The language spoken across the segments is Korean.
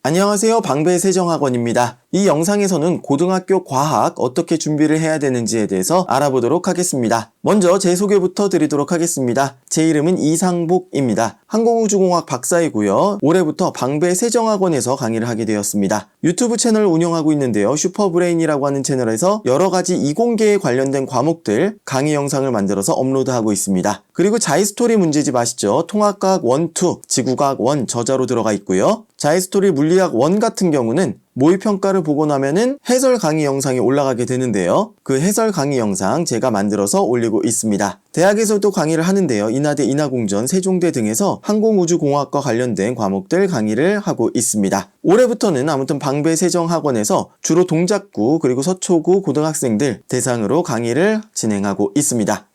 안녕하세요. 방배세정학원입니다. 이 영상에서는 고등학교 과학 어떻게 준비를 해야 되는지에 대해서 알아보도록 하겠습니다. 먼저 제 소개부터 드리도록 하겠습니다. 제 이름은 이상복입니다. 항공우주공학 박사이고요. 올해부터 방배세정학원에서 강의를 하게 되었습니다. 유튜브 채널을 운영하고 있는데요. 슈퍼브레인이라고 하는 채널에서 여러가지 이공계에 관련된 과목들 강의 영상을 만들어서 업로드하고 있습니다. 그리고 자이스토리 문제집 아시죠? 통합과학 1, 2, 지구과학 1 저자로 들어가 있고요. 자이스토리 물리학 1 같은 경우는 모의평가를 보고 나면은 해설 강의 영상이 올라가게 되는데요. 그 해설 강의 영상 제가 만들어서 올리고 있습니다. 대학에서도 강의를 하는데요. 인하대, 인하공전, 세종대 등에서 항공우주공학과 관련된 과목들 강의를 하고 있습니다. 올해부터는 아무튼 방배세정학원에서 주로 동작구 그리고 서초구 고등학생들 대상으로 강의를 진행하고 있습니다.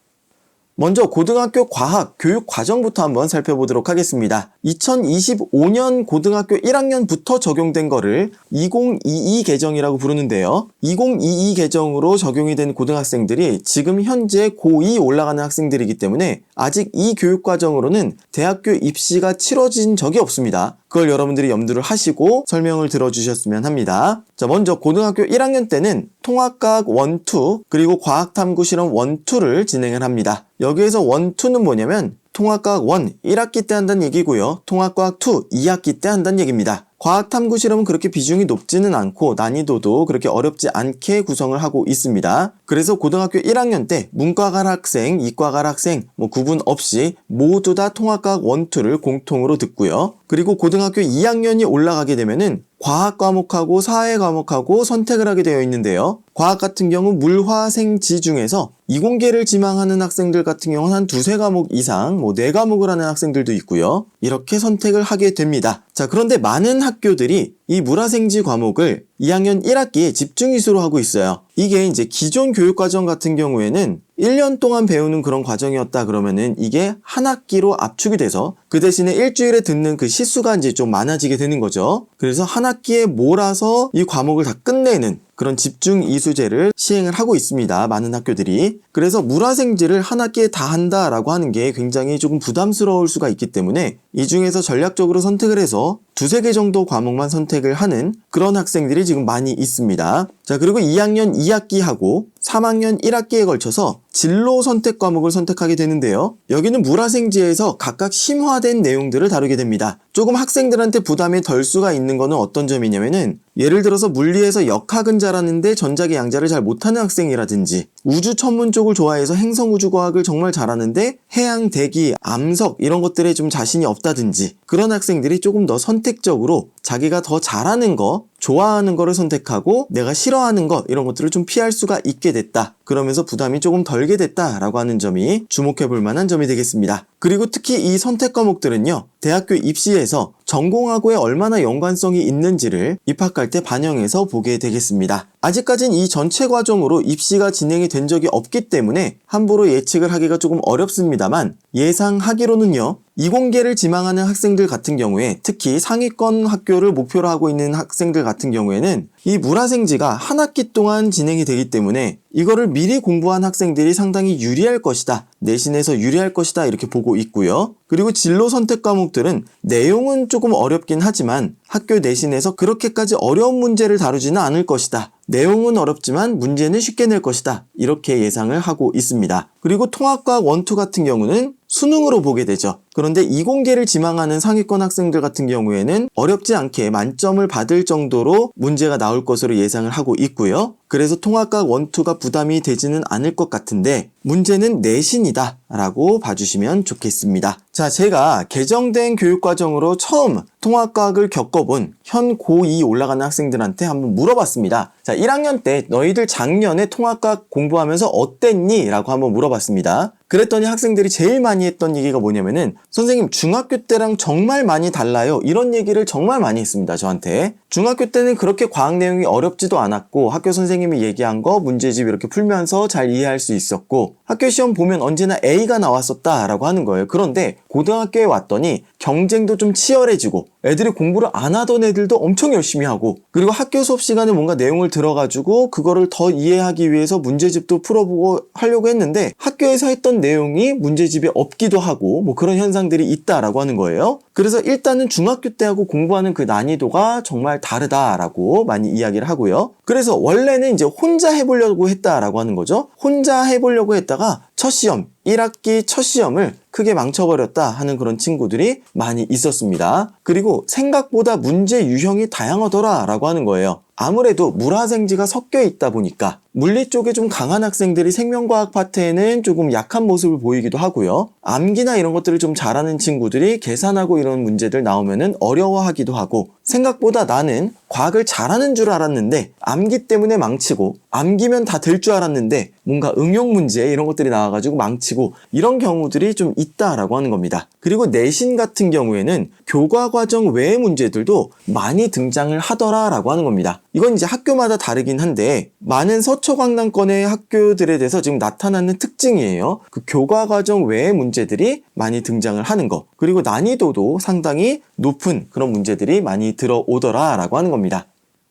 먼저 고등학교 과학 교육 과정부터 한번 살펴보도록 하겠습니다. 2025년 고등학교 1학년부터 적용된 거를 2022 개정이라고 부르는데요. 2022 개정으로 적용이 된 고등학생들이 지금 현재 고2 올라가는 학생들이기 때문에 아직 이 교육 과정으로는 대학교 입시가 치러진 적이 없습니다. 그걸 여러분들이 염두를 하시고 설명을 들어주셨으면 합니다. 자, 먼저 고등학교 1학년 때는 통합과학 1, 2 그리고 과학탐구 실험 1, 2를 진행을 합니다. 여기에서 1, 2는 뭐냐면 통합과학 1, 1학기 때 한다는 얘기고요. 통합과학 2, 2학기 때 한다는 얘기입니다. 과학탐구 실험은 그렇게 비중이 높지는 않고 난이도도 그렇게 어렵지 않게 구성을 하고 있습니다. 그래서 고등학교 1학년 때 문과갈 학생, 이과갈 학생 구분 없이 모두 다 통합과학 1, 2를 공통으로 듣고요. 그리고 고등학교 2학년이 올라가게 되면은 과학 과목하고 사회 과목하고 선택을 하게 되어 있는데요. 과학 같은 경우 물화생지 중에서 이공계를 지망하는 학생들 같은 경우는 한 두세 과목 이상 4과목을 하는 학생들도 있고요. 이렇게 선택을 하게 됩니다. 자, 그런데 많은 학교들이 이 물화생지 과목을 2학년 1학기에 집중 이수로 하고 있어요. 이게 이제 기존 교육과정 같은 경우에는 1년 동안 배우는 그런 과정이었다 그러면은 이게 한 학기로 압축이 돼서 그 대신에 일주일에 듣는 그 시수가 이제 좀 많아지게 되는 거죠. 그래서 한 학기에 몰아서 이 과목을 다 끝내는 그런 집중 이수제를 시행을 하고 있습니다. 많은 학교들이. 그래서 물화생지를 한 학기에 다 한다라고 하는 게 굉장히 조금 부담스러울 수가 있기 때문에 이 중에서 전략적으로 선택을 해서 두세 개 정도 과목만 선택을 하는 그런 학생들이 지금 많이 있습니다. 자, 그리고 2학년 2학기하고 3학년 1학기에 걸쳐서 진로 선택 과목을 선택하게 되는데요. 여기는 물화생지에서 각각 심화된 내용들을 다루게 됩니다. 조금 학생들한테 부담이 덜 수가 있는 거는 어떤 점이냐면은 예를 들어서 물리에서 역학은 잘하는데 전자계 양자를 잘 못하는 학생이라든지 우주 천문 쪽을 좋아해서 행성우주과학을 정말 잘하는데 해양, 대기, 암석 이런 것들에 좀 자신이 없다든지 그런 학생들이 조금 더 선택적으로 자기가 더 잘하는 거, 좋아하는 거를 선택하고 내가 싫어하는 거 이런 것들을 좀 피할 수가 있게 됐다. 그러면서 부담이 조금 덜게 됐다라고 하는 점이 주목해 볼 만한 점이 되겠습니다. 그리고 특히 이 선택 과목들은요. 대학교 입시에서 전공하고에 얼마나 연관성이 있는지를 입학할 때 반영해서 보게 되겠습니다. 아직까진 이 전체 과정으로 입시가 진행이 된 적이 없기 때문에 함부로 예측을 하기가 조금 어렵습니다만 예상하기로는요. 이공계를 지망하는 학생들 같은 경우에 특히 상위권 학교를 목표로 하고 있는 학생들 같은 경우에는 이 물화생지가 한 학기 동안 진행이 되기 때문에 이거를 미리 공부한 학생들이 상당히 유리할 것이다. 내신에서 유리할 것이다. 이렇게 보고 있고요. 그리고 진로 선택 과목들은 내용은 조금 어렵긴 하지만 학교 내신에서 그렇게까지 어려운 문제를 다루지는 않을 것이다. 내용은 어렵지만 문제는 쉽게 낼 것이다. 이렇게 예상을 하고 있습니다. 그리고 통합과학 1, 2 같은 경우는 수능으로 보게 되죠. 그런데 이공계를 지망하는 상위권 학생들 같은 경우에는 어렵지 않게 만점을 받을 정도로 문제가 나올 것으로 예상을 하고 있고요. 그래서 통합과학 1, 2가 부담이 되지는 않을 것 같은데 문제는 내신이다 라고 봐주시면 좋겠습니다. 자, 제가 개정된 교육과정으로 처음 통합과학을 겪어본 현 고2 올라가는 학생들한테 한번 물어봤습니다. 자, 1학년 때 너희들 작년에 통합과학 공부하면서 어땠니? 라고 한번 물어봤습니다. 그랬더니 학생들이 제일 많이 했던 얘기가 뭐냐면은 선생님 중학교 때랑 정말 많이 달라요. 이런 얘기를 정말 많이 했습니다. 저한테. 중학교 때는 그렇게 과학 내용이 어렵지도 않았고 학교 선생님이 얘기한 거 문제집 이렇게 풀면서 잘 이해할 수 있었고 학교 시험 보면 언제나 A가 나왔었다라고 하는 거예요. 그런데 고등학교에 왔더니 경쟁도 좀 치열해지고 애들이 공부를 안 하던 애들도 엄청 열심히 하고, 그리고 학교 수업 시간에 뭔가 내용을 들어가지고 그거를 더 이해하기 위해서 문제집도 풀어보고 하려고 했는데 학교에서 했던 내용이 문제집에 없기도 하고 뭐 그런 현상들이 있다라고 하는 거예요. 그래서 일단은 중학교 때하고 공부하는 그 난이도가 정말 다르다라고 많이 이야기를 하고요. 그래서 원래는 이제 혼자 해보려고 했다라고 하는 거죠. 혼자 해보려고 했다가 첫 시험, 1학기 첫 시험을 크게 망쳐버렸다 하는 그런 친구들이 많이 있었습니다. 그리고 생각보다 문제 유형이 다양하더라 라고 하는 거예요. 아무래도 물화생지가 섞여 있다 보니까 물리 쪽에 좀 강한 학생들이 생명과학 파트에는 조금 약한 모습을 보이기도 하고요. 암기나 이런 것들을 좀 잘하는 친구들이 계산하고 이런 문제들 나오면은 어려워하기도 하고, 생각보다 나는 과학을 잘하는 줄 알았는데 암기 때문에 망치고, 암기면 다 될 줄 알았는데 뭔가 응용 문제 이런 것들이 나와가지고 망치고, 이런 경우들이 좀 있다라고 하는 겁니다. 그리고 내신 같은 경우에는 교과 과정 외의 문제들도 많이 등장을 하더라라고 하는 겁니다. 이건 이제 학교마다 다르긴 한데 많은 서초강남권의 학교들에 대해서 지금 나타나는 특징이에요. 그 교과 과정 외의 문제들이 많이 등장을 하는 거, 그리고 난이도도 상당히 높은 그런 문제들이 많이 들어오더라라고 하는 겁니다.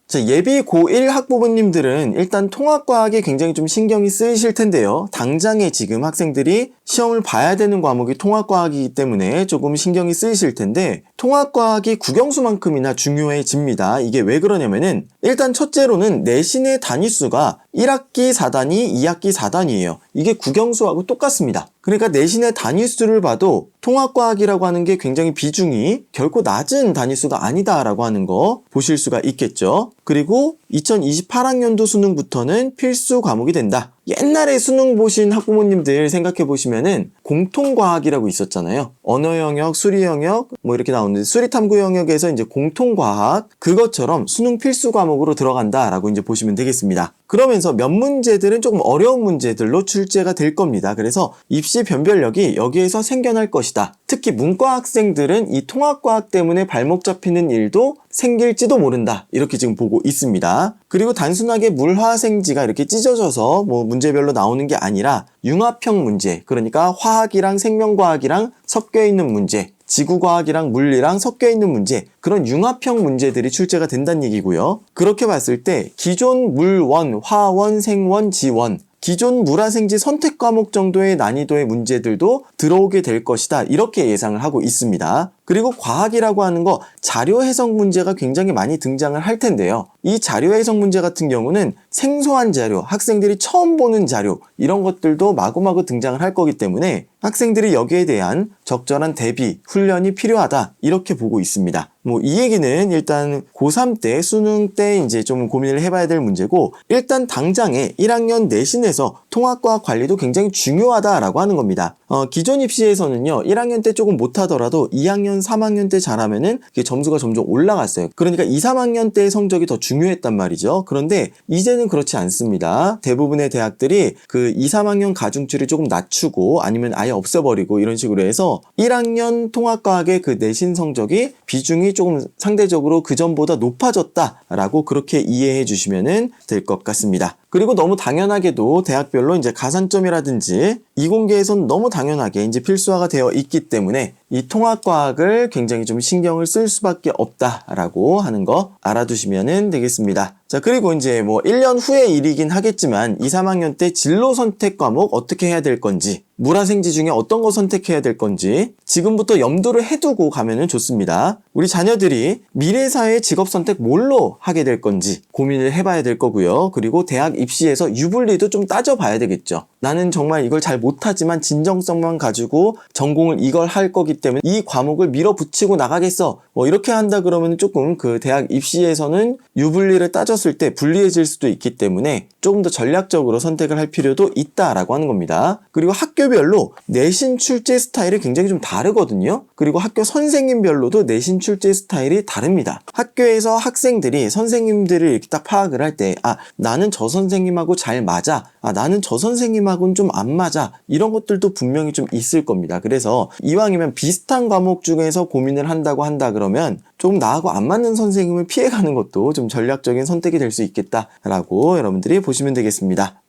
자, 예비 고1 학부모님들은 일단 통합과학에 굉장히 좀 신경이 쓰이실 텐데요. 당장에 지금 학생들이 시험을 봐야 되는 과목이 통합과학이기 때문에 조금 신경이 쓰이실 텐데, 통합과학이 국영수만큼이나 중요해집니다. 이게 왜 그러냐면은 일단 첫째로는 내신의 단위수가 1학기 4단위, 2학기 4단위예요. 이게 국영수하고 똑같습니다. 그러니까 내신의 단위수를 봐도 통합과학이라고 하는 게 굉장히 비중이 결코 낮은 단위수가 아니다라고 하는 거 보실 수가 있겠죠. 그리고 2028학년도 수능부터는 필수 과목이 된다. 옛날에 수능 보신 학부모님들 생각해 보시면은 공통과학이라고 있었잖아요. 언어 영역, 수리 영역 뭐 이렇게 나오는데, 수리 탐구 영역에서 이제 공통과학, 그것처럼 수능 필수 과목으로 들어간다라고 이제 보시면 되겠습니다. 그러면서 몇 문제들은 조금 어려운 문제들로 출제가 될 겁니다. 그래서 입시 변별력이 여기에서 생겨날 것이다. 특히 문과 학생들은 이 통합과학 때문에 발목 잡히는 일도 생길지도 모른다, 이렇게 지금 보고 있습니다. 그리고 단순하게 물화생지가 이렇게 찢어져서 뭐 문제별로 나오는 게 아니라 융합형 문제, 그러니까 화학이랑 생명과학이랑 섞여 있는 문제, 지구과학이랑 물리랑 섞여 있는 문제, 그런 융합형 문제들이 출제가 된다는 얘기고요. 그렇게 봤을 때 기존 물원, 화원, 생원, 지원, 기존 물화생지 선택 과목 정도의 난이도의 문제들도 들어오게 될 것이다, 이렇게 예상을 하고 있습니다. 그리고 과학이라고 하는 거 자료 해석 문제가 굉장히 많이 등장을 할 텐데요. 이 자료 해석 문제 같은 경우는 생소한 자료, 학생들이 처음 보는 자료, 이런 것들도 마구마구 등장을 할 거기 때문에 학생들이 여기에 대한 적절한 대비, 훈련이 필요하다, 이렇게 보고 있습니다. 뭐 이 얘기는 일단 고3 때, 수능 때 이제 좀 고민을 해봐야 될 문제고, 일단 당장에 1학년 내신에서 통합과학 관리도 굉장히 중요하다라고 하는 겁니다. 기존 입시에서는요, 1학년 때 조금 못하더라도 2학년, 3학년 때 잘하면은 그게 점수가 점점 올라갔어요. 그러니까 2, 3학년 때의 성적이 더 중요했단 말이죠. 그런데 이제는 그렇지 않습니다. 대부분의 대학들이 그 2, 3학년 가중치를 조금 낮추고 아니면 아예 없애버리고 이런 식으로 해서 1학년 통합과학의 그 내신 성적이 비중이 조금 상대적으로 그전보다 높아졌다라고 그렇게 이해해 주시면 될 것 같습니다. 그리고 너무 당연하게도 대학별로 이제 가산점이라든지 이공계에선 너무 당연하게 이제 필수화가 되어 있기 때문에 이 통합과학을 굉장히 좀 신경을 쓸 수밖에 없다라고 하는 거 알아두시면 되겠습니다. 자, 그리고 이제 뭐 1년 후의 일이긴 하겠지만 2, 3학년 때 진로 선택 과목 어떻게 해야 될 건지, 물화생지 중에 어떤 거 선택해야 될 건지 지금부터 염두를 해두고 가면은 좋습니다. 우리 자녀들이 미래사회 직업 선택 뭘로 하게 될 건지 고민을 해봐야 될 거고요. 그리고 대학 입시에서 유불리도 좀 따져봐야 되겠죠. 나는 정말 이걸 잘 못하지만 진정성만 가지고 전공을 이걸 할 거기 때문에 이 과목을 밀어붙이고 나가겠어, 뭐 이렇게 한다 그러면 조금 그 대학 입시에서는 유불리를 따졌을 때 불리해질 수도 있기 때문에 조금 더 전략적으로 선택을 할 필요도 있다라고 하는 겁니다. 그리고 학교별로 내신 출제 스타일이 굉장히 좀 다르거든요. 그리고 학교 선생님별로도 내신 출제 스타일이 다릅니다. 학교에서 학생들이 선생님들을 이렇게 딱 파악을 할 때, 아, 나는 저 선생님하고 잘 맞아, 아, 나는 저 선생님하고는 좀 안 맞아, 이런 것들도 분명히 좀 있을 겁니다. 그래서 이왕이면 비슷한 과목 중에서 고민을 한다고 한다 그러면 조금 나하고 안 맞는 선생님을 피해가는 것도 좀 전략적인 선택이 될 수 있겠다라고 여러분들이 보시면 되겠습니다.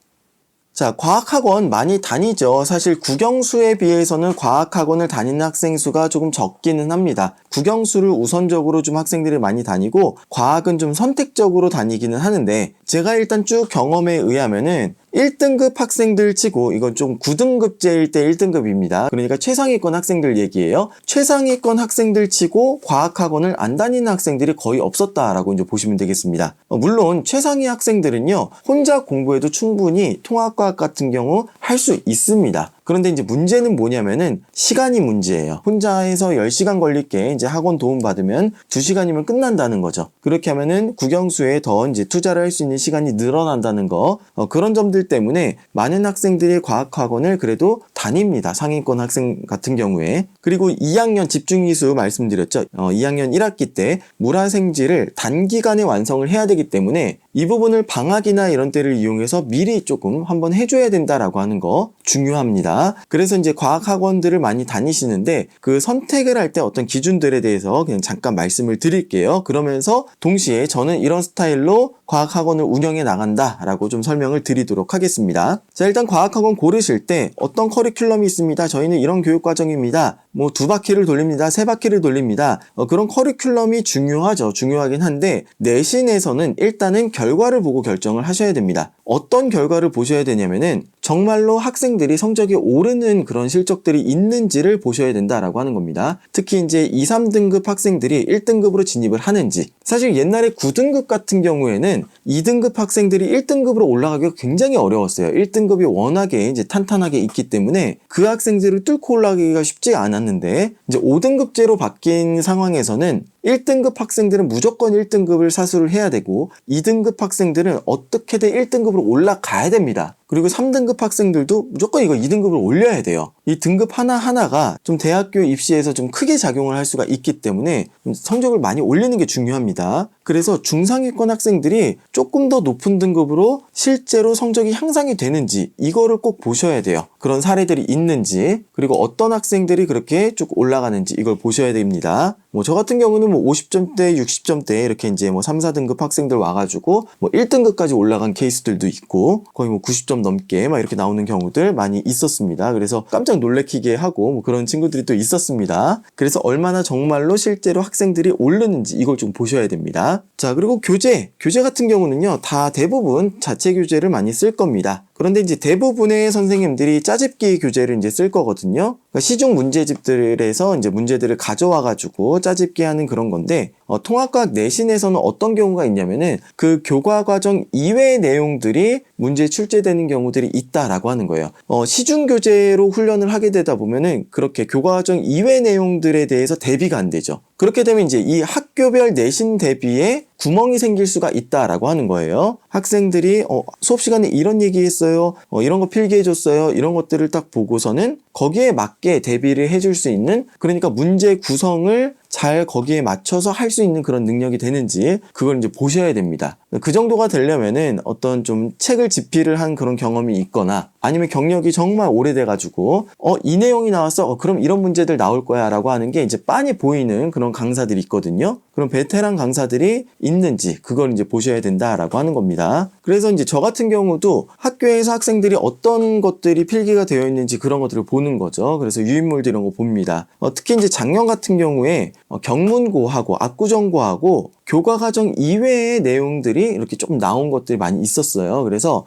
자, 과학학원 많이 다니죠. 사실 국영수에 비해서는 과학학원을 다니는 학생 수가 조금 적기는 합니다. 국영수를 우선적으로 좀 학생들이 많이 다니고 과학은 좀 선택적으로 다니기는 하는데, 제가 일단 쭉 경험에 의하면은 1등급 학생들 치고, 이건 좀 9등급제일 때 1등급입니다. 그러니까 최상위권 학생들 얘기예요. 최상위권 학생들 치고 과학학원을 안 다니는 학생들이 거의 없었다라고 이제 보시면 되겠습니다. 물론 최상위 학생들은요, 혼자 공부해도 충분히 통합과학 같은 경우 할 수 있습니다. 그런데 이제 문제는 뭐냐면은 시간이 문제예요. 혼자 해서 10시간 걸릴 게 이제 학원 도움 받으면 2시간이면 끝난다는 거죠. 그렇게 하면은 국영수에 더 이제 투자를 할 수 있는 시간이 늘어난다는 거, 그런 점들 때문에 많은 학생들이 과학학원을 그래도 다닙니다. 상위권 학생 같은 경우에. 그리고 2학년 집중이수 말씀드렸죠. 2학년 1학기 때 물화생지를 단기간에 완성을 해야 되기 때문에 이 부분을 방학이나 이런 때를 이용해서 미리 조금 한번 해줘야 된다라고 하는 거 중요합니다. 그래서 이제 과학학원들을 많이 다니시는데, 그 선택을 할 때 어떤 기준들에 대해서 그냥 잠깐 말씀을 드릴게요. 그러면서 동시에 저는 이런 스타일로 과학학원을 운영해 나간다라고 좀 설명을 드리도록 하겠습니다. 자, 일단 과학학원 고르실 때 어떤 커리큘럼이 있습니다. 저희는 이런 교육과정입니다. 뭐 2바퀴를 돌립니다. 3바퀴를 돌립니다. 그런 커리큘럼이 중요하죠. 중요하긴 한데, 내신에서는 일단은 결과를 보고 결정을 하셔야 됩니다. 어떤 결과를 보셔야 되냐면은 정말로 학생들이 성적이 오르는 그런 실적들이 있는지를 보셔야 된다라고 하는 겁니다. 특히 이제 2, 3등급 학생들이 1등급으로 진입을 하는지, 사실 옛날에 9등급 같은 경우에는 2등급 학생들이 1등급으로 올라가기가 굉장히 어려웠어요. 1등급이 워낙에 이제 탄탄하게 있기 때문에 그 학생들을 뚫고 올라가기가 쉽지 않았는데, 이제 5등급제로 바뀐 상황에서는 1등급 학생들은 무조건 1등급을 사수를 해야 되고, 2등급 학생들은 어떻게든 1등급으로 올라가야 됩니다. 그리고 3등급 학생들도 무조건 이거 2등급을 올려야 돼요. 이 등급 하나하나가 좀 대학교 입시에서 좀 크게 작용을 할 수가 있기 때문에 성적을 많이 올리는 게 중요합니다. 그래서 중상위권 학생들이 조금 더 높은 등급으로 실제로 성적이 향상이 되는지, 이거를 꼭 보셔야 돼요. 그런 사례들이 있는지, 그리고 어떤 학생들이 그렇게 쭉 올라가는지 이걸 보셔야 됩니다. 뭐 저 같은 경우는 뭐 50점대, 60점대 이렇게 이제 뭐 3, 4등급 학생들 와가지고 뭐 1등급까지 올라간 케이스들도 있고, 거의 뭐 90점 넘게 막 이렇게 나오는 경우들 많이 있었습니다. 그래서 깜짝 놀래키게 하고 뭐 그런 친구들이 또 있었습니다. 그래서 얼마나 정말로 실제로 학생들이 오르는지 이걸 좀 보셔야 됩니다. 자, 그리고 교재 같은 경우는요, 다 대부분 자체 교재를 많이 쓸 겁니다. 그런데 이제 대부분의 선생님들이 짜집기 교재를 이제 쓸 거거든요. 그러니까 시중 문제집들에서 이제 문제들을 가져와가지고 짜집기 하는 그런 건데, 통합과학 내신에서는 어떤 경우가 있냐면은 그 교과과정 이외의 내용들이 문제에 출제되는 경우들이 있다라고 하는 거예요. 시중 교재로 훈련을 하게 되다 보면은 그렇게 교과과정 이외 내용들에 대해서 대비가 안 되죠. 그렇게 되면 이제 이 학교별 내신 대비에 구멍이 생길 수가 있다라고 하는 거예요. 학생들이 수업 시간에 이런 얘기했어요, 이런 거 필기해줬어요, 이런 것들을 딱 보고서는 거기에 맞게 대비를 해줄 수 있는, 그러니까 문제 구성을 잘 거기에 맞춰서 할 수 있는 그런 능력이 되는지 그걸 이제 보셔야 됩니다. 그 정도가 되려면은 어떤 좀 책을 집필을 한 그런 경험이 있거나, 아니면 경력이 정말 오래돼가지고 이 내용이 나왔어, 그럼 이런 문제들 나올 거야 라고 하는 게 이제 빤히 보이는 그런 강사들이 있거든요. 그런 베테랑 강사들이 있는지 그걸 이제 보셔야 된다라고 하는 겁니다. 그래서 이제 저 같은 경우도 학교에서 학생들이 어떤 것들이 필기가 되어 있는지 그런 것들을 보는 거죠. 그래서 유인물들 이런 거 봅니다. 특히 이제 작년 같은 경우에 경문고하고 압구정고하고 교과과정 이외의 내용들이 이렇게 조금 나온 것들이 많이 있었어요. 그래서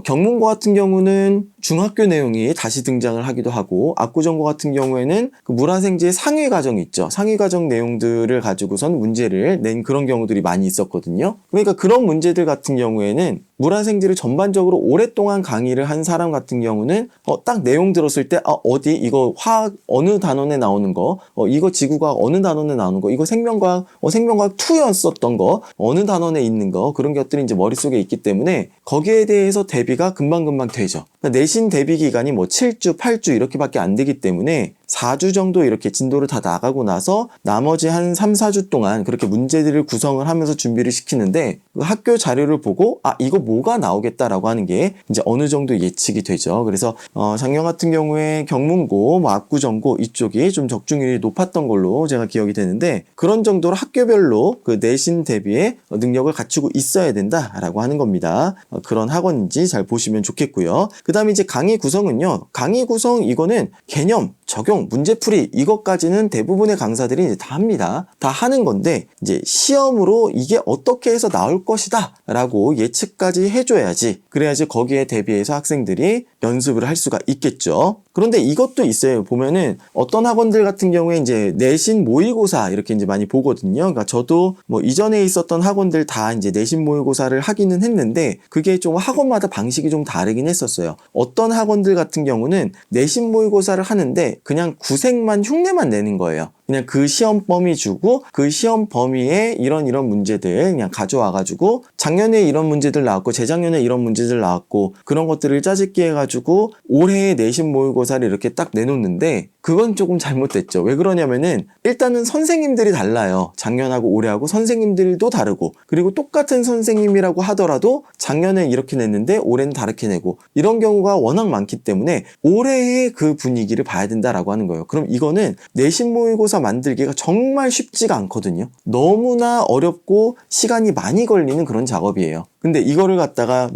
경문고 같은 경우는 중학교 내용이 다시 등장을 하기도 하고, 압구정고 같은 경우에는 그 물화생지의 상위과정 있죠. 상위과정 내용들을 가지고선 문제를 낸 그런 경우들이 많이 있었거든요. 그러니까 그런 문제들 같은 경우에는 물화생지를 전반적으로 오랫동안 강의를 한 사람 같은 경우는 딱 내용 들었을 때 어디 이거 화학 어느 단원에 나오는 거, 이거 지구과학 어느 단원에 나오는 거, 이거 생명과학 생명과학 2였었던 거, 어느 단원에 있는 거, 그런 것들이 이제 머릿속에 있기 때문에 거기에 대해서 대비가 금방금방 되죠. 내신 대비 기간이 뭐 7주, 8주 이렇게밖에 안 되기 때문에 4주 정도 이렇게 진도를 다 나가고 나서 나머지 한 3, 4주 동안 그렇게 문제들을 구성을 하면서 준비를 시키는데 그 학교 자료를 보고 이거 뭐가 나오겠다라고 하는 게 이제 어느 정도 예측이 되죠. 그래서 작년 같은 경우에 경문고, 뭐 압구정고 이쪽이 좀 적중률이 높았던 걸로 제가 기억이 되는데 그런 정도로 학교별로 그 내신 대비의 능력을 갖추고 있어야 된다라고 하는 겁니다. 그런 학원인지 잘 보시면 좋겠고요. 그 다음에 이제 강의 구성은요. 강의 구성 이거는 개념, 적용, 문제풀이 이것까지는 대부분의 강사들이 이제 다 합니다. 다 하는 건데 이제 시험으로 이게 어떻게 해서 나올 것이다 라고 예측까지 해줘야지 그래야지 거기에 대비해서 학생들이 연습을 할 수가 있겠죠. 그런데 이것도 있어요. 보면은 어떤 학원들 같은 경우에 이제 내신 모의고사 이렇게 이제 많이 보거든요. 그러니까 저도 뭐 이전에 있었던 학원들 다 이제 내신 모의고사를 하기는 했는데 그게 좀 학원마다 방식이 좀 다르긴 했었어요. 어떤 학원들 같은 경우는 내신 모의고사를 하는데 그냥 구색만 흉내만 내는 거예요. 그냥 그 시험 범위 주고 그 시험 범위에 이런 문제들 그냥 가져와가지고 작년에 이런 문제들 나왔고 재작년에 이런 문제들 나왔고 그런 것들을 짜집기 해가지고 올해의 내신 모의고사를 이렇게 딱 내놓는데 그건 조금 잘못됐죠. 왜 그러냐면은 일단은 선생님들이 달라요. 작년하고 올해하고 선생님들도 다르고 그리고 똑같은 선생님이라고 하더라도 작년에 이렇게 냈는데 올해는 다르게 내고 이런 경우가 워낙 많기 때문에 올해의 그 분위기를 봐야 된다라고 하는 거예요. 그럼 이거는 내신 모의고사 만들기가 정말 쉽지가 않거든요. 너무나 어렵고 시간이 많이 걸리는 그런 작업이에요. 근데 이거를 갖다가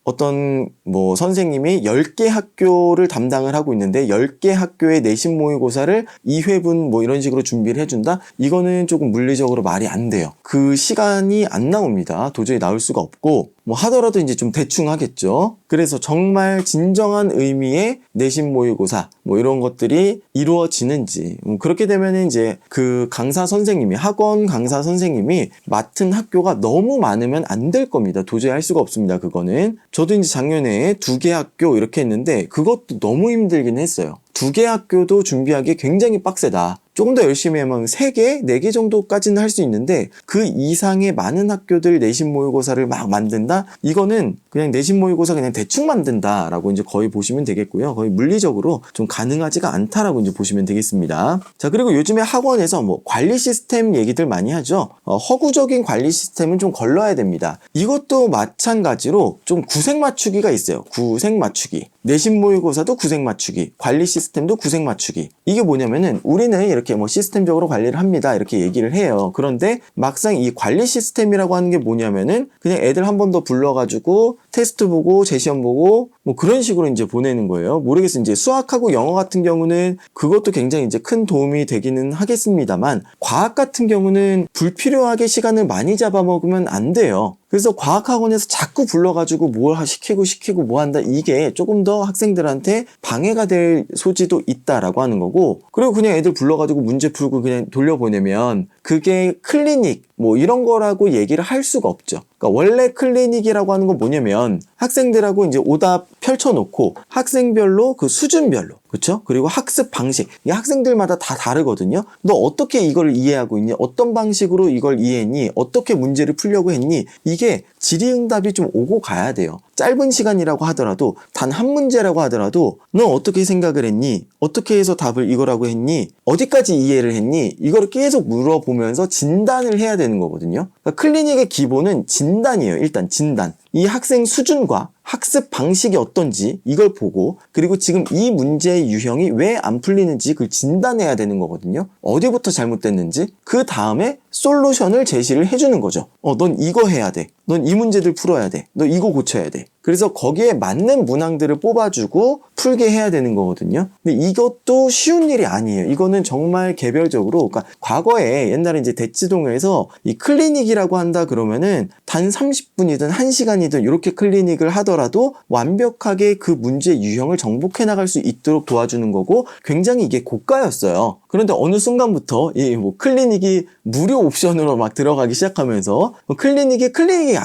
어떤 선생님이 10개 학교를 담당을 하고 있는데 10개 학교의 내신 모의고사를 2회분 이런 식으로 준비를 해준다? 이거는 조금 물리적으로 말이 안 돼요. 그 시간이 안 나옵니다. 도저히 나올 수가 없고 하더라도 이제 좀 대충 하겠죠. 그래서 정말 진정한 의미의 내신 모의고사 이런 것들이 이루어지는지 그렇게 되면 이제 그 강사 선생님이 학원 강사 선생님이 맡은 학교가 너무 많으면 안 될 겁니다. 도저히 할 수가 없습니다. 그거는 저도 이제 작년에 2개 학교 이렇게 했는데 그것도 너무 힘들긴 했어요. 2개 학교도 준비하기 굉장히 빡세다. 조금 더 열심히 하면 3개, 4개 정도까지는 할 수 있는데 그 이상의 많은 학교들 내신 모의고사를 막 만든다? 이거는 그냥 내신 모의고사 그냥 대충 만든다라고 이제 거의 보시면 되겠고요. 거의 물리적으로 좀 가능하지가 않다라고 이제 보시면 되겠습니다. 자, 그리고 요즘에 학원에서 관리 시스템 얘기들 많이 하죠. 허구적인 관리 시스템은 좀 걸러야 됩니다. 이것도 마찬가지로 좀 구색 맞추기가 있어요. 구색 맞추기. 내신 모의고사도 구색 맞추기, 관리 시스템도 구색 맞추기. 이게 뭐냐면은 우리는 이렇게 시스템적으로 관리를 합니다. 이렇게 얘기를 해요. 그런데 막상 이 관리 시스템이라고 하는 게 뭐냐면은 그냥 애들 한 번 더 불러가지고 테스트 보고 재시험 보고 그런 식으로 이제 보내는 거예요. 모르겠어요. 이제 수학하고 영어 같은 경우는 그것도 굉장히 이제 큰 도움이 되기는 하겠습니다만 과학 같은 경우는 불필요하게 시간을 많이 잡아먹으면 안 돼요. 그래서 과학학원에서 자꾸 불러가지고 뭘 시키고 뭐 한다 이게 조금 더 학생들한테 방해가 될 소지도 있다라고 하는 거고 그리고 그냥 애들 불러가지고 문제 풀고 그냥 돌려보내면 그게 클리닉 이런 거라고 얘기를 할 수가 없죠. 그러니까 원래 클리닉이라고 하는 건 뭐냐면 학생들하고 이제 오답 펼쳐놓고 학생별로 그 수준별로 그렇죠? 그리고 학습 방식 이 학생들마다 다 다르거든요. 너 어떻게 이걸 이해하고 있니? 어떤 방식으로 이걸 이해했니? 어떻게 문제를 풀려고 했니? 이게 질의응답이 좀 오고 가야 돼요. 짧은 시간이라고 하더라도 단 한 문제라고 하더라도 너 어떻게 생각을 했니? 어떻게 해서 답을 이거라고 했니? 어디까지 이해를 했니? 이거를 계속 물어보면서 진단을 해야 되는 거거든요. 그러니까 클리닉의 기본은 진단이에요. 일단 진단. 이 학생 수준과 학습 방식이 어떤지 이걸 보고 그리고 지금 이 문제의 유형이 왜 안 풀리는지 그걸 진단해야 되는 거거든요. 어디부터 잘못됐는지 그 다음에 솔루션을 제시를 해주는 거죠. 넌 이거 해야 돼. 넌 이 문제들 풀어야 돼. 너 이거 고쳐야 돼. 그래서 거기에 맞는 문항들을 뽑아주고 풀게 해야 되는 거거든요. 근데 이것도 쉬운 일이 아니에요. 이거는 정말 개별적으로 그러니까 과거에 옛날에 이제 대치동에서 이 클리닉이라고 한다 그러면은 단 30분이든 1시간이든 이렇게 클리닉을 하더라도 완벽하게 그 문제 유형을 정복해 나갈 수 있도록 도와주는 거고 굉장히 이게 고가였어요. 그런데 어느 순간부터 이 뭐 클리닉이 무료 옵션으로 막 들어가기 시작하면서 클리닉이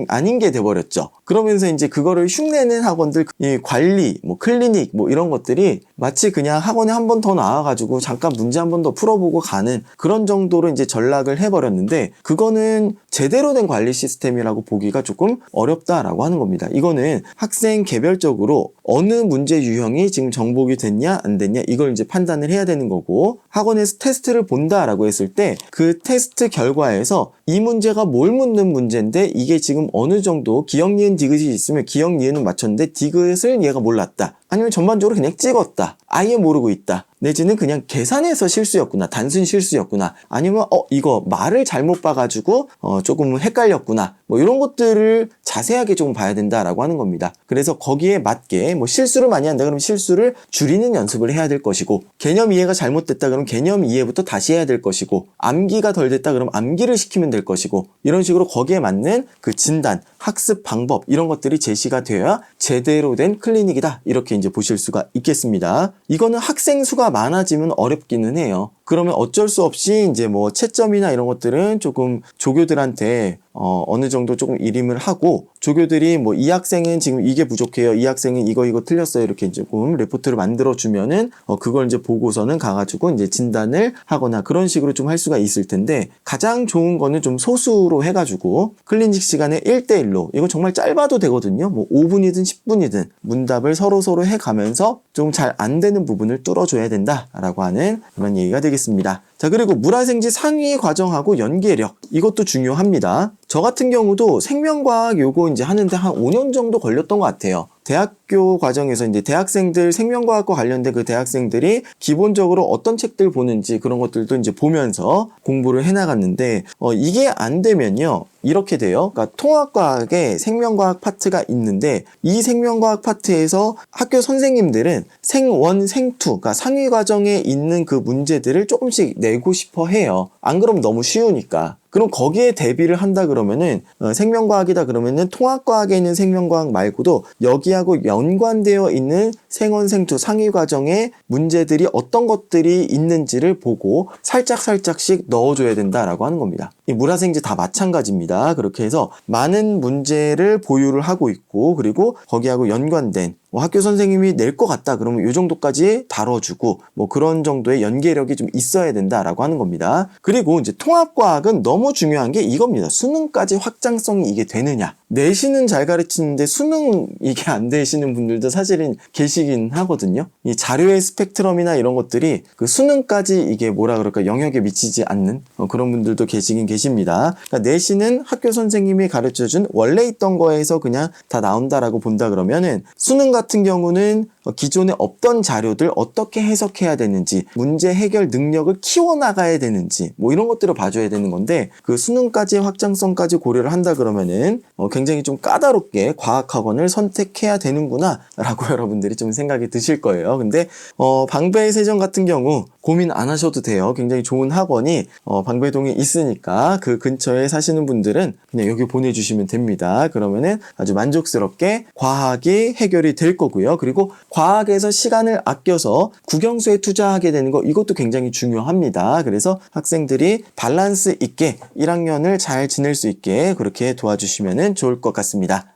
아닌 게 돼버렸죠. 그러면서 이제 그거를 흉내낸 학원들, 이 관리, 뭐 클리닉, 뭐 이런 것들이 마치 그냥 학원에 한 번 더 나와가지고 잠깐 문제 한 번 더 풀어보고 가는 그런 정도로 이제 전락을 해버렸는데, 그거는 제대로 된 관리 시스템이라고 보기가 조금 어렵다라고 하는 겁니다. 이거는 학생 개별적으로 어느 문제 유형이 지금 정복이 됐냐 안 됐냐 이걸 이제 판단을 해야 되는 거고, 학원에서 테스트를 본다라고 했을 때 그 테스트 결과에서 이 문제가 뭘 묻는 문제인데 이게 지금 어느 정도 기억, 니은, 디귿이 있으면 기억, 니은은 맞췄는데 디귿을 얘가 몰랐다, 아니면 전반적으로 그냥 찍었다, 아예 모르고 있다, 내지는 그냥 계산해서 실수였구나, 단순 실수였구나, 아니면 이거 말을 잘못 봐가지고 조금 헷갈렸구나, 뭐 이런 것들을 자세하게 좀 봐야 된다라고 하는 겁니다. 그래서 거기에 맞게 뭐 실수를 많이 한다 그러면 실수를 줄이는 연습을 해야 될 것이고, 개념 이해가 잘못됐다 그러면 개념 이해부터 다시 해야 될 것이고, 암기가 덜 됐다 그러면 암기를 시키면 될 것이고, 이런 식으로 거기에 맞는 그 진단, 학습 방법 이런 것들이 제시가 되어야 제대로 된 클리닉이다, 이렇게 이제 보실 수가 있겠습니다. 이거는 학생 수가 많아지면 어렵기는 해요. 그러면 어쩔 수 없이 이제 뭐 채점이나 이런 것들은 조금 조교들한테 어느 정도 조금 일임을 하고, 조교들이 뭐 이 학생은 지금 이게 부족해요, 이 학생은 이거 틀렸어요, 이렇게 조금 레포트를 만들어 주면은 그걸 이제 보고서는 가가지고 이제 진단을 하거나 그런 식으로 좀 할 수가 있을 텐데, 가장 좋은 거는 좀 소수로 해가지고 클리닉 시간에 1대1로, 이거 정말 짧아도 되거든요. 뭐 5분이든 10분이든 문답을 서로 해가면서 좀 잘 안 되는 부분을 뚫어줘야 된다라고 하는 그런 얘기가 되겠습니다. 자, 그리고 물화생지 상위 과정하고 연계력, 이것도 중요합니다. 저 같은 경우도 생명과학 요거 이제 하는데 한 5년 정도 걸렸던 것 같아요. 대학교 과정에서 이제 대학생들, 생명과학과 관련된 그 대학생들이 기본적으로 어떤 책들 보는지 그런 것들도 이제 보면서 공부를 해나갔는데, 이게 안 되면요, 이렇게 돼요. 그러니까 통합과학에 생명과학 파트가 있는데, 이 생명과학 파트에서 학교 선생님들은 생원, 생투, 그러니까 상위 과정에 있는 그 문제들을 조금씩 내고 싶어 해요. 안 그러면 너무 쉬우니까. 그럼 거기에 대비를 한다 그러면은 생명과학이다 그러면은 통합과학에 있는 생명과학 말고도 여기하고 연관되어 있는 생원, 생투 상위 과정의 문제들이 어떤 것들이 있는지를 보고 살짝씩 넣어줘야 된다라고 하는 겁니다. 이 물화생지 다 마찬가지입니다. 그렇게 해서 많은 문제를 보유를 하고 있고, 그리고 거기하고 연관된 학교 선생님이 낼 것 같다 그러면 이 정도까지 다뤄주고, 뭐 그런 정도의 연계력이 좀 있어야 된다라고 하는 겁니다. 그리고 이제 통합과학은 너무 중요한 게 이겁니다. 수능까지 확장성이 이게 되느냐. 내신은 잘 가르치는데 수능 이게 안 되시는 분들도 사실은 계시긴 하거든요. 이 자료의 스펙트럼이나 이런 것들이 그 수능까지 이게 뭐라 그럴까 영역에 미치지 않는 그런 분들도 계시긴 계십니다. 그러니까 내신은 학교 선생님이 가르쳐준 원래 있던 거에서 그냥 다 나온다라고 본다 그러면은, 수능 같은 경우는 기존에 없던 자료들 어떻게 해석해야 되는지, 문제 해결 능력을 키워나가야 되는지, 뭐 이런 것들을 봐줘야 되는 건데, 그 수능까지의 확장성까지 고려를 한다 그러면은 굉장히 좀 까다롭게 과학학원을 선택해야 되는구나 라고 여러분들이 좀 생각이 드실 거예요. 근데 방배세정 같은 경우 고민 안 하셔도 돼요. 굉장히 좋은 학원이 방배동에 있으니까 그 근처에 사시는 분들은 그냥 여기 보내주시면 됩니다. 그러면은 아주 만족스럽게 과학이 해결이 될 거고요. 그리고 과학에서 시간을 아껴서 국영수에 투자하게 되는 거, 이것도 굉장히 중요합니다. 그래서 학생들이 밸런스 있게 1학년을 잘 지낼 수 있게 그렇게 도와주시면 좋을 것 같습니다.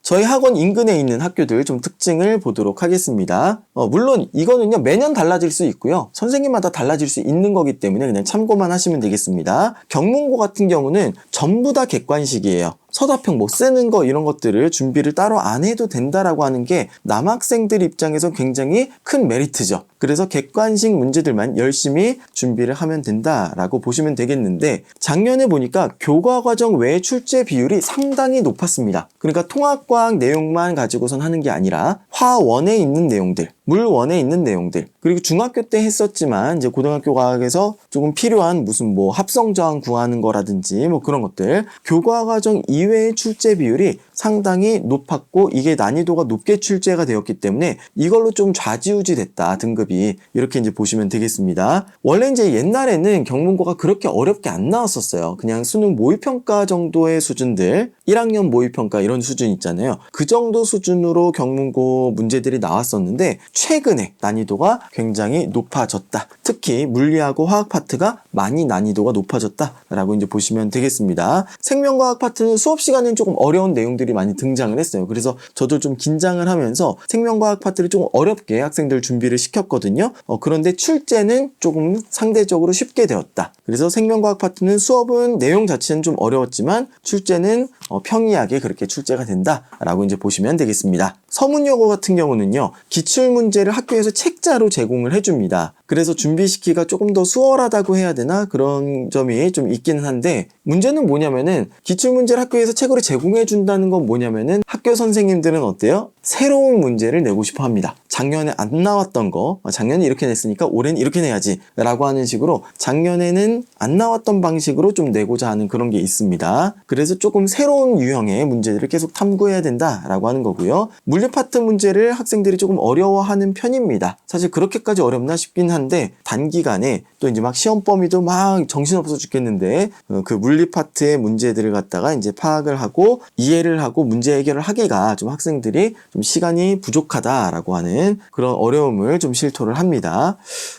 저희 학원 인근에 있는 학교들 좀 특징을 보도록 하겠습니다. 물론 이거는요 매년 달라질 수 있고요, 선생님마다 달라질 수 있는 거기 때문에 그냥 참고만 하시면 되겠습니다. 경문고 같은 경우는 전부 다 객관식이에요. 서답형 뭐 쓰는 거 이런 것들을 준비를 따로 안 해도 된다라고 하는 게 남학생들 입장에서 굉장히 큰 메리트죠. 그래서 객관식 문제들만 열심히 준비를 하면 된다라고 보시면 되겠는데, 작년에 보니까 교과과정 외 출제 비율이 상당히 높았습니다. 그러니까 통합과학 내용만 가지고선 하는 게 아니라 화원에 있는 내용들, 물원에 있는 내용들, 그리고 중학교 때 했었지만 이제 고등학교 과학에서 조금 필요한 무슨 뭐 합성저항 구하는 거라든지 뭐 그런 것들, 교과과정 이외의 출제 비율이 상당히 높았고, 이게 난이도가 높게 출제가 되었기 때문에 이걸로 좀 좌지우지 됐다, 등급이. 이렇게 이제 보시면 되겠습니다. 원래 이제 옛날에는 경문고가 그렇게 어렵게 안 나왔었어요. 그냥 수능 모의평가 정도의 수준들, 1학년 모의평가 이런 수준 있잖아요. 그 정도 수준으로 경문고 문제들이 나왔었는데, 최근에 난이도가 굉장히 높아졌다. 특히 물리하고 화학 파트가 많이 난이도가 높아졌다라고 이제 보시면 되겠습니다. 생명과학 파트는 수업 시간에는 조금 어려운 내용들이 많이 등장을 했어요. 그래서 저도 좀 긴장을 하면서 생명과학 파트를 조금 어렵게 학생들 준비를 시켰거든요. 그런데 출제는 조금 상대적으로 쉽게 되었다. 그래서 생명과학 파트는 수업은 내용 자체는 좀 어려웠지만 출제는 평이하게 그렇게 출제가 된다라고 이제 보시면 되겠습니다. 서문여고 같은 경우는요, 기출문제를 학교에서 책자로 제공을 해줍니다. 그래서 준비시키기가 조금 더 수월하다고 해야 되나? 그런 점이 좀 있기는 한데, 문제는 뭐냐면은 기출문제를 학교에서 책으로 제공해 준다는 건 뭐냐면은 학교 선생님들은 어때요? 새로운 문제를 내고 싶어 합니다. 작년에 안 나왔던 거, 작년에 이렇게 냈으니까 올해는 이렇게 내야지 라고 하는 식으로 작년에는 안 나왔던 방식으로 좀 내고자 하는 그런 게 있습니다. 그래서 조금 새로운 유형의 문제들을 계속 탐구해야 된다라고 하는 거고요. 물리 파트 문제를 학생들이 조금 어려워하는 편입니다. 사실 그렇게까지 어렵나 싶긴 한데, 단기간에 또 이제 막 시험 범위도 막 정신없어 죽겠는데 그 물리 파트의 문제들을 갖다가 이제 파악을 하고 이해를 하고 문제 해결을 하기가 좀 학생들이 좀 시간이 부족하다라고 하는 그런 어려움을 좀 실토를 합니다.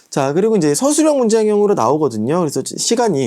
자, 그리고 이제 서술형 문제형으로 나오거든요. 그래서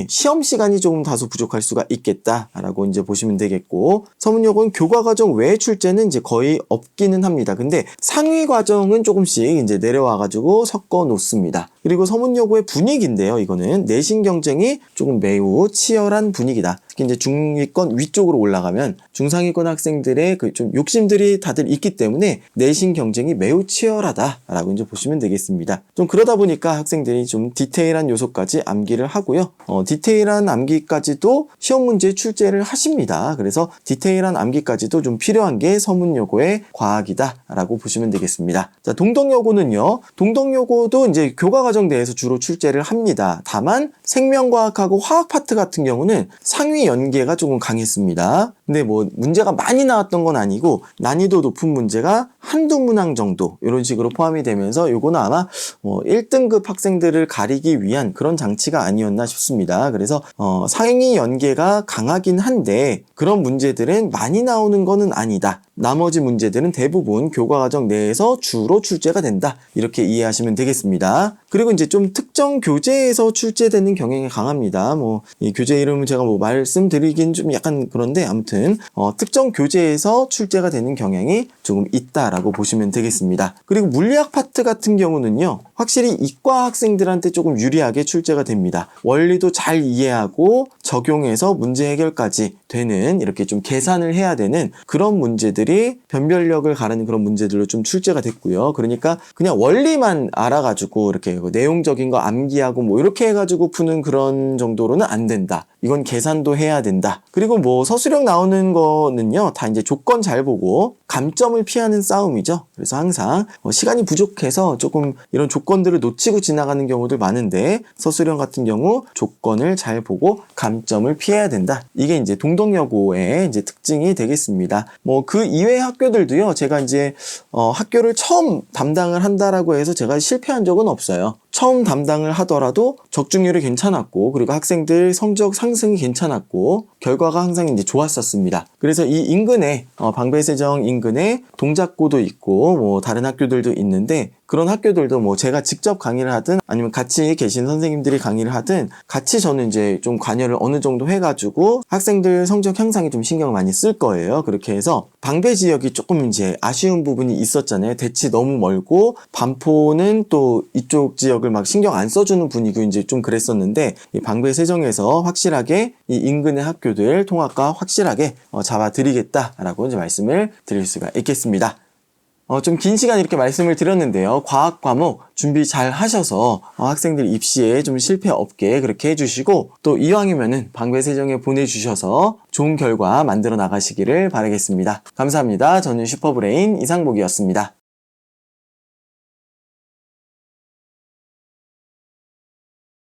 시험 시간이 조금 다소 부족할 수가 있겠다라고 이제 보시면 되겠고, 서문여고는 교과과정 외 출제는 이제 거의 없기는 합니다. 근데 상위 과정은 조금씩 이제 내려와가지고 섞어 놓습니다. 그리고 서문여고의 분위기인데요. 이거는 내신 경쟁이 조금 매우 치열한 분위기다. 특히 이제 중위권 위쪽으로 올라가면 중상위권 학생들의 그 좀 욕심들이 다들 있기 때문에 내신 경쟁이 매우 치열하다라고 이제 보시면 되겠습니다. 좀 그러다 보니까 학생들이 좀 디테일한 요소까지 암기를 하고요. 디테일한 암기까지도 시험 문제 출제를 하십니다. 그래서 디테일한 암기까지도 좀 필요한 게 서문여고의 과학이다라고 보시면 되겠습니다. 자, 동덕여고는요. 동덕여고도 이제 교과과정 내에서 주로 출제를 합니다. 다만 생명과학하고 화학 파트 같은 경우는 상위 연계가 조금 강했습니다. 근데 뭐 문제가 많이 나왔던 건 아니고 난이도 높은 문제가 한두 문항 정도 이런 식으로 포함이 되면서 요거는 아마 1등급 학생들을 가리기 위한 그런 장치가 아니었나 싶습니다. 그래서 상위 연계가 강하긴 한데 그런 문제들은 많이 나오는 거는 아니다. 나머지 문제들은 대부분 교과과정 내에서 주로 출제가 된다. 이렇게 이해하시면 되겠습니다. 그리고 이제 좀 특정 교재에서 출제되는 경향이 강합니다. 이 교재 이름은 제가 말씀드리긴 좀 약간 그런데 아무튼 특정 교재에서 출제가 되는 경향이 조금 있다라고 보시면 되겠습니다. 그리고 물리학 파트 같은 경우는요, 확실히 이과 학생들한테 조금 유리하게 출제가 됩니다. 원리도 잘 이해하고 적용해서 문제 해결까지 되는 이렇게 좀 계산을 해야 되는 그런 문제들이 변별력을 가르는 그런 문제들로 좀 출제가 됐고요. 그러니까 그냥 원리만 알아가지고 이렇게 내용적인 거 암기하고 이렇게 해가지고 푸는 그런 정도로는 안 된다. 이건 계산도 해야 된다. 그리고 서술형 나오는 거는요, 다 이제 조건 잘 보고 감점을 피하는 싸움이죠. 그래서 항상 시간이 부족해서 조금 이런 조건들을 놓치고 지나가는 경우들 많은데, 서술형 같은 경우 조건을 잘 보고 감점을 피해야 된다. 이게 이제 동덕여고의 이제 특징이 되겠습니다. 그 이외의 학교들도요, 제가 이제 학교를 처음 담당을 한다라고 해서 제가 실패한 적은 없어요. 처음 담당을 하더라도 적중률이 괜찮았고, 그리고 학생들 성적 상승이 괜찮았고, 결과가 항상 이제 좋았었습니다. 그래서 이 인근에 방배세정 인근에 동작고도 있고 다른 학교들도 있는데, 그런 학교들도 제가 직접 강의를 하든 아니면 같이 계신 선생님들이 강의를 하든 같이 저는 이제 좀 관여를 어느 정도 해가지고 학생들 성적 향상에 좀 신경을 많이 쓸 거예요. 그렇게 해서 방배 지역이 조금 이제 아쉬운 부분이 있었잖아요. 대치 너무 멀고 반포는 또 이쪽 지역을 막 신경 안 써주는 분위기고 이제 좀 그랬었는데, 이 방배 세정에서 확실하게 이 인근의 학교들 통합과 확실하게 잡아드리겠다라고 이제 말씀을 드릴 수가 있겠습니다. 좀 긴 시간 이렇게 말씀을 드렸는데요. 과학 과목 준비 잘 하셔서 학생들 입시에 좀 실패 없게 그렇게 해주시고, 또 이왕이면은 방배세정에 보내주셔서 좋은 결과 만들어 나가시기를 바라겠습니다. 감사합니다. 저는 슈퍼브레인 이상복이었습니다.